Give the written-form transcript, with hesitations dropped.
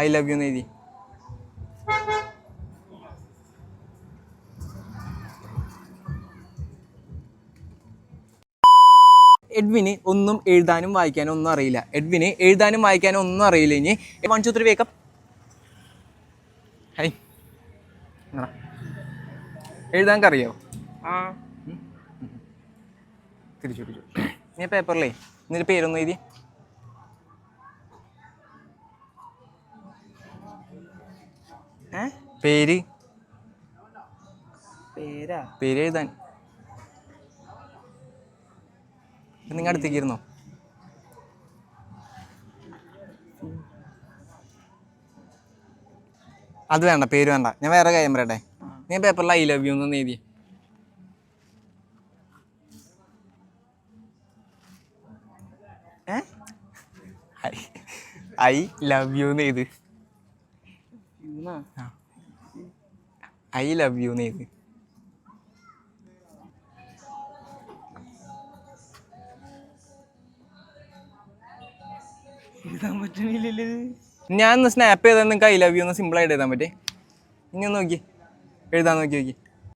I love you എന്ന് എഴുതി. Edwin ഒന്നും എഴുതാനും വായിക്കാനും ഒന്നും അറിയില്ല. എഡ്വിന് എഴുതാനും വായിക്കാനും ഒന്നും അറിയില്ല. ഇനി 1 2 3 വേക്കപ്പ്. ഹൈ എഴുതാൻ അറിയോ? തിരിച്ചു നീ പേപ്പറിലേ നിന്റെ പേരൊന്നും എഴുതി. പേര് പേര് എഴുതാൻ. നിങ്ങൾ അടുത്തേക്ക് ഇരുന്നോ? അത് വേണ്ട, പേര് വേണ്ട. ഞാൻ വേറെ കാര്യം പറയട്ടെ. നീ പേപ്പറിൽ ഐ ലവ് യു എന്ന് എഴുതി. ഐ ലവ് യു എന്ന് എഴുതി. ഐ ലവ് യു എന്ന് എഴുതി. ഞാൻ സ്നാപ്പ് ചെയ്താൽ നിങ്ങൾക്ക് ഐ ലവ് യു എന്ന് സിമ്പിളായിട്ട് എഴുതാൻ പറ്റേ. ഇനി ഒന്ന് നോക്കി എഴുതാൻ നോക്കി.